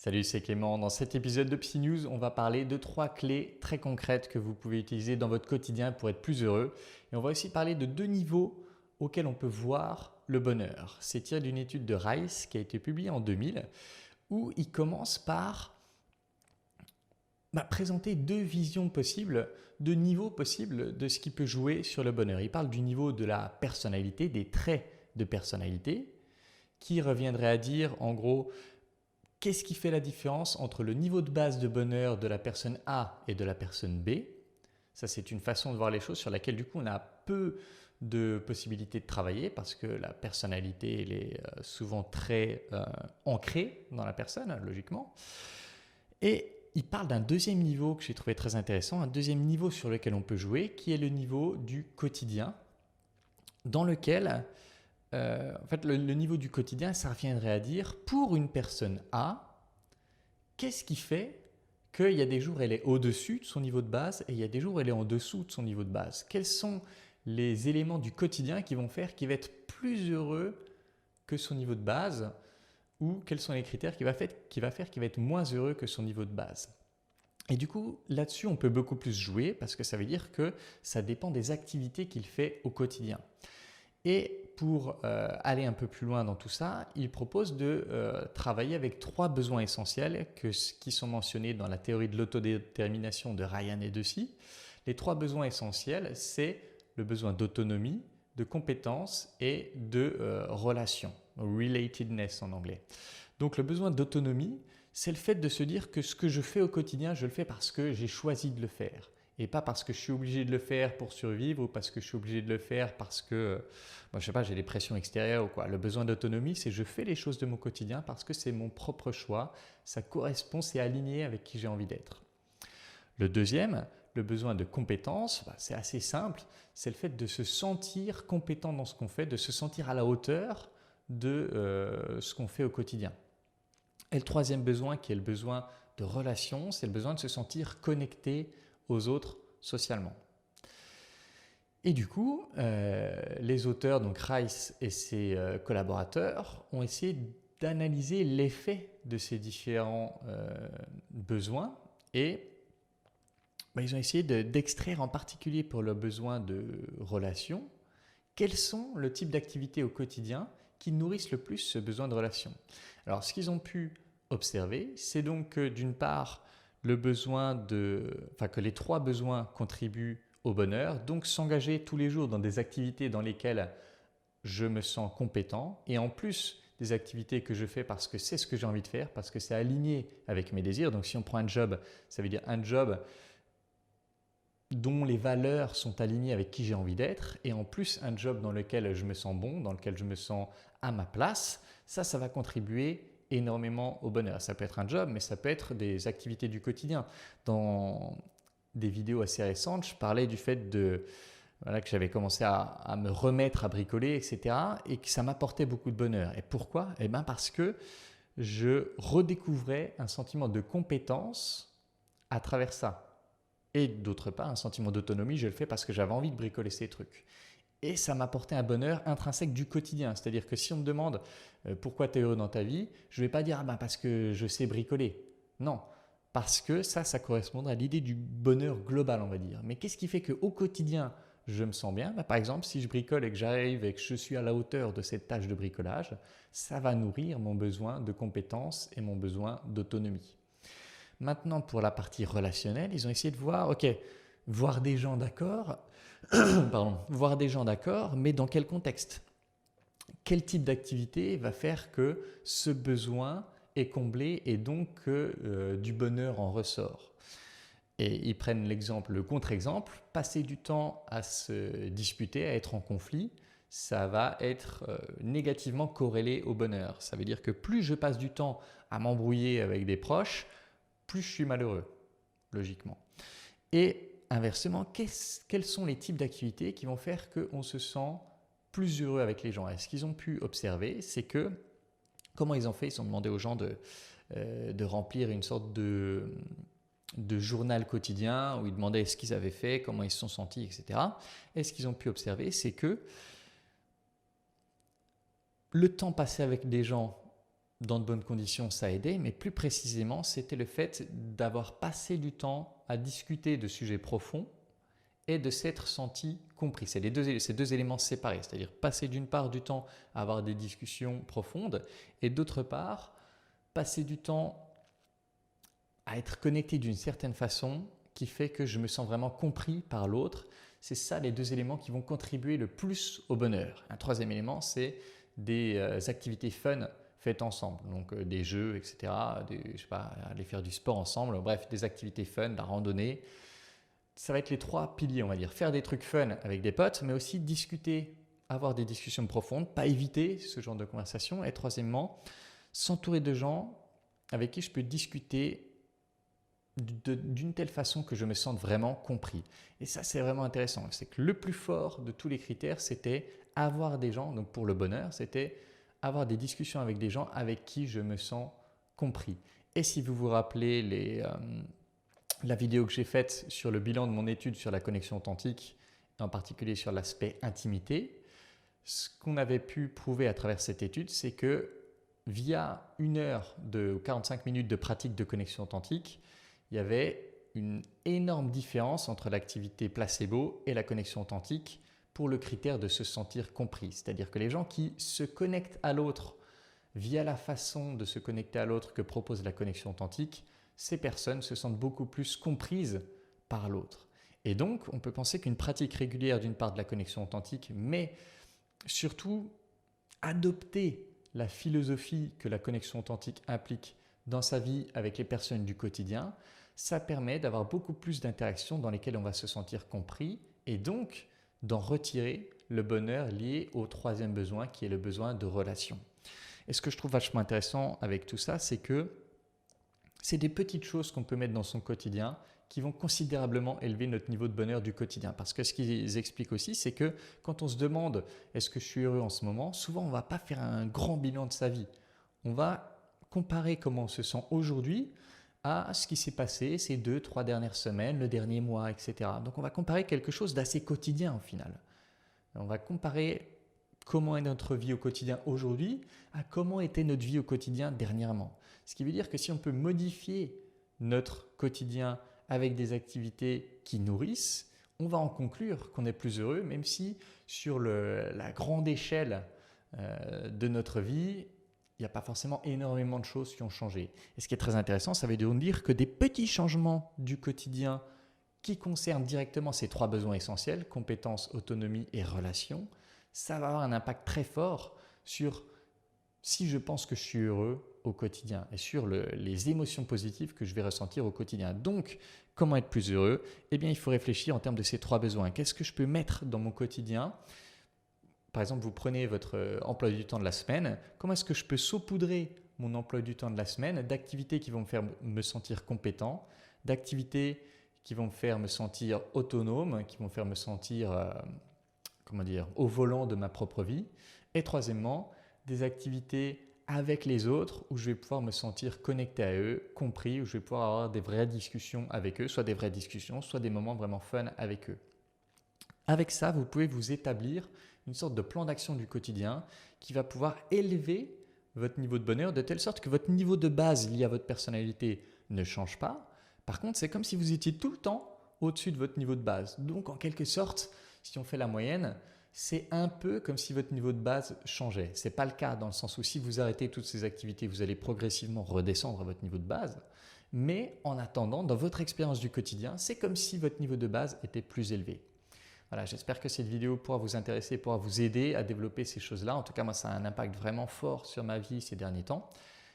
Salut, c'est Clément. Dans cet épisode de Psy News, on va parler de 3 clés très concrètes que vous pouvez utiliser dans votre quotidien pour être plus heureux. Et on va aussi parler de 2 niveaux auxquels on peut voir le bonheur. C'est tiré d'une étude de Rice qui a été publiée en 2000 où il commence par présenter 2 visions possibles, 2 niveaux possibles de ce qui peut jouer sur le bonheur. Il parle du niveau de la personnalité, des traits de personnalité, qui reviendrait à dire en gros qu'est-ce qui fait la différence entre le niveau de base de bonheur de la personne A et de la personne B. Ça, c'est une façon de voir les choses sur laquelle du coup on a peu de possibilités de travailler parce que la personnalité elle est souvent très ancrée dans la personne, logiquement. Et il parle d'un deuxième niveau que j'ai trouvé très intéressant, un deuxième niveau sur lequel on peut jouer, qui est le niveau du quotidien, dans lequel le niveau du quotidien, ça reviendrait à dire, pour une personne A, qu'est-ce qui fait qu'il y a des jours où elle est au-dessus de son niveau de base et il y a des jours où elle est en dessous de son niveau de base? Quels sont les éléments du quotidien qui vont faire qu'il va être plus heureux que son niveau de base, ou quels sont les critères qui va faire qu'il va être moins heureux que son niveau de base? Et du coup, là-dessus, on peut beaucoup plus jouer parce que ça veut dire que ça dépend des activités qu'il fait au quotidien. Et pour aller un peu plus loin dans tout ça, il propose de travailler avec 3 besoins essentiels qui sont mentionnés dans la théorie de l'autodétermination de Ryan et Deci. Les 3 besoins essentiels, c'est le besoin d'autonomie, de compétence et de relation, relatedness en anglais. Donc le besoin d'autonomie, c'est le fait de se dire que ce que je fais au quotidien, je le fais parce que j'ai choisi de le faire. Et pas parce que je suis obligé de le faire pour survivre ou parce que je suis obligé de le faire parce que, j'ai des pressions extérieures ou quoi. Le besoin d'autonomie, c'est je fais les choses de mon quotidien parce que c'est mon propre choix, ça correspond, c'est aligné avec qui j'ai envie d'être. Le deuxième, le besoin de compétence, c'est assez simple, c'est le fait de se sentir compétent dans ce qu'on fait, de se sentir à la hauteur de ce qu'on fait au quotidien. Et le troisième besoin, qui est le besoin de relation, c'est le besoin de se sentir connecté aux autres socialement. Et du coup, les auteurs, donc Rice et ses collaborateurs, ont essayé d'analyser l'effet de ces différents besoins et ils ont essayé d'extraire en particulier pour le besoin de relation, quels sont le type d'activités au quotidien qui nourrissent le plus ce besoin de relation. Alors, ce qu'ils ont pu observer, c'est donc que d'une part, que les 3 besoins contribuent au bonheur, donc s'engager tous les jours dans des activités dans lesquelles je me sens compétent et en plus des activités que je fais parce que c'est ce que j'ai envie de faire, parce que c'est aligné avec mes désirs. Donc si on prend un job, ça veut dire un job dont les valeurs sont alignées avec qui j'ai envie d'être et en plus un job dans lequel je me sens bon, dans lequel je me sens à ma place, ça va contribuer énormément au bonheur. Ça peut être un job, mais ça peut être des activités du quotidien. Dans des vidéos assez récentes, je parlais du fait que j'avais commencé à me remettre à bricoler, etc. et que ça m'apportait beaucoup de bonheur. Et pourquoi? Parce que je redécouvrais un sentiment de compétence à travers ça. Et d'autre part, un sentiment d'autonomie, je le fais parce que j'avais envie de bricoler ces trucs. Et ça m'apportait un bonheur intrinsèque du quotidien. C'est-à-dire que si on me demande pourquoi tu es heureux dans ta vie, je ne vais pas dire parce que je sais bricoler. Non, parce que ça correspondrait à l'idée du bonheur global, on va dire. Mais qu'est-ce qui fait qu'au quotidien, je me sens bien? Par exemple, si je bricole et que j'arrive et que je suis à la hauteur de cette tâche de bricolage, ça va nourrir mon besoin de compétence et mon besoin d'autonomie. Maintenant, pour la partie relationnelle, ils ont essayé de voir, voir des gens d'accord, voir des gens d'accord, mais dans quel contexte? Quel type d'activité va faire que ce besoin est comblé et donc que du bonheur en ressort? Et ils prennent le contre-exemple, passer du temps à se disputer, à être en conflit, ça va être négativement corrélé au bonheur. Ça veut dire que plus je passe du temps à m'embrouiller avec des proches, plus je suis malheureux, logiquement. Et inversement, quels sont les types d'activités qui vont faire qu'on se sent plus heureux avec les gens? Et ce qu'ils ont pu observer, c'est que, comment ils ont fait? Ils ont demandé aux gens de remplir une sorte de journal quotidien où ils demandaient ce qu'ils avaient fait, comment ils se sont sentis, etc. Et ce qu'ils ont pu observer, c'est que le temps passé avec des gens dans de bonnes conditions, ça aidait, mais plus précisément, c'était le fait d'avoir passé du temps à discuter de sujets profonds et de s'être senti compris. C'est ces deux éléments séparés, c'est-à-dire passer d'une part du temps à avoir des discussions profondes et d'autre part, passer du temps à être connecté d'une certaine façon qui fait que je me sens vraiment compris par l'autre. C'est ça les deux éléments qui vont contribuer le plus au bonheur. Un troisième élément, c'est des activités fun faites ensemble, donc des jeux, etc., je sais pas, aller faire du sport ensemble, bref, des activités fun, la randonnée. Ça va être les trois piliers, on va dire. Faire des trucs fun avec des potes, mais aussi discuter, avoir des discussions profondes, pas éviter ce genre de conversation. Et troisièmement, s'entourer de gens avec qui je peux discuter d'une telle façon que je me sente vraiment compris. Et ça, c'est vraiment intéressant. C'est que le plus fort de tous les critères, c'était avoir des gens, donc pour le bonheur, c'était avoir des discussions avec des gens avec qui je me sens compris. Et si vous vous rappelez la vidéo que j'ai faite sur le bilan de mon étude sur la connexion authentique, en particulier sur l'aspect intimité, ce qu'on avait pu prouver à travers cette étude, c'est que via 1 heure de 45 minutes de pratique de connexion authentique, il y avait une énorme différence entre l'activité placebo et la connexion authentique pour le critère de se sentir compris. C'est-à-dire que les gens qui se connectent à l'autre via la façon de se connecter à l'autre que propose la connexion authentique, ces personnes se sentent beaucoup plus comprises par l'autre. Et donc, on peut penser qu'une pratique régulière d'une part de la connexion authentique, mais surtout adopter la philosophie que la connexion authentique implique dans sa vie avec les personnes du quotidien, ça permet d'avoir beaucoup plus d'interactions dans lesquelles on va se sentir compris et donc d'en retirer le bonheur lié au troisième besoin qui est le besoin de relation. Et ce que je trouve vachement intéressant avec tout ça, c'est que c'est des petites choses qu'on peut mettre dans son quotidien qui vont considérablement élever notre niveau de bonheur du quotidien. Parce que ce qu'ils expliquent aussi, c'est que quand on se demande est-ce que je suis heureux en ce moment, souvent on ne va pas faire un grand bilan de sa vie. On va comparer comment on se sent aujourd'hui à ce qui s'est passé ces 2-3 dernières semaines, le dernier mois, etc. Donc on va comparer quelque chose d'assez quotidien au final. On va comparer comment est notre vie au quotidien aujourd'hui à comment était notre vie au quotidien dernièrement. Ce qui veut dire que si on peut modifier notre quotidien avec des activités qui nourrissent, on va en conclure qu'on est plus heureux, même si sur la grande échelle de notre vie, il n'y a pas forcément énormément de choses qui ont changé. Et ce qui est très intéressant, ça veut dire que des petits changements du quotidien qui concernent directement ces 3 besoins essentiels, compétences, autonomie et relations, ça va avoir un impact très fort sur si je pense que je suis heureux au quotidien et sur les émotions positives que je vais ressentir au quotidien. Donc, comment être plus heureux ? Eh bien, il faut réfléchir en termes de ces 3 besoins. Qu'est-ce que je peux mettre dans mon quotidien ? Par exemple, vous prenez votre emploi du temps de la semaine. Comment est-ce que je peux saupoudrer mon emploi du temps de la semaine d'activités qui vont me faire me sentir compétent, d'activités qui vont me faire me sentir autonome, qui vont me faire me sentir au volant de ma propre vie. Et troisièmement, des activités avec les autres où je vais pouvoir me sentir connecté à eux, compris, où je vais pouvoir avoir des vraies discussions avec eux, soit des vraies discussions, soit des moments vraiment fun avec eux. Avec ça, vous pouvez vous établir une sorte de plan d'action du quotidien qui va pouvoir élever votre niveau de bonheur de telle sorte que votre niveau de base lié à votre personnalité ne change pas. Par contre, c'est comme si vous étiez tout le temps au-dessus de votre niveau de base. Donc, en quelque sorte, si on fait la moyenne, c'est un peu comme si votre niveau de base changeait. Ce n'est pas le cas dans le sens où si vous arrêtez toutes ces activités, vous allez progressivement redescendre à votre niveau de base. Mais en attendant, dans votre expérience du quotidien, c'est comme si votre niveau de base était plus élevé. Voilà, j'espère que cette vidéo pourra vous intéresser, pourra vous aider à développer ces choses-là. En tout cas, moi, ça a un impact vraiment fort sur ma vie ces derniers temps.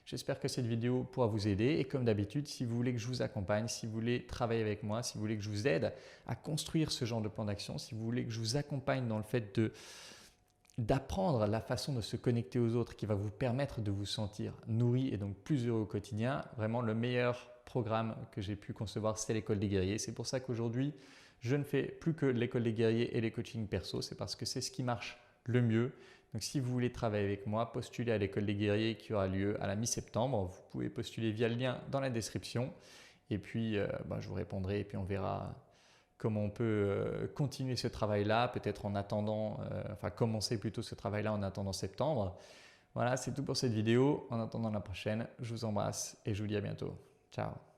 J'espère que cette vidéo pourra vous aider et comme d'habitude, si vous voulez que je vous accompagne, si vous voulez travailler avec moi, si vous voulez que je vous aide à construire ce genre de plan d'action, si vous voulez que je vous accompagne dans le fait d'apprendre la façon de se connecter aux autres qui va vous permettre de vous sentir nourri et donc plus heureux au quotidien, vraiment le meilleur programme que j'ai pu concevoir, c'est l'école des guerriers. C'est pour ça qu'aujourd'hui, je ne fais plus que l'école des guerriers et les coachings perso, c'est parce que c'est ce qui marche le mieux. Donc si vous voulez travailler avec moi, postulez à l'école des guerriers qui aura lieu à la mi-septembre. Vous pouvez postuler via le lien dans la description et puis je vous répondrai et puis on verra comment on peut continuer ce travail-là, peut-être en attendant, commencer plutôt ce travail-là en attendant septembre. Voilà, c'est tout pour cette vidéo. En attendant la prochaine, je vous embrasse et je vous dis à bientôt. Ciao.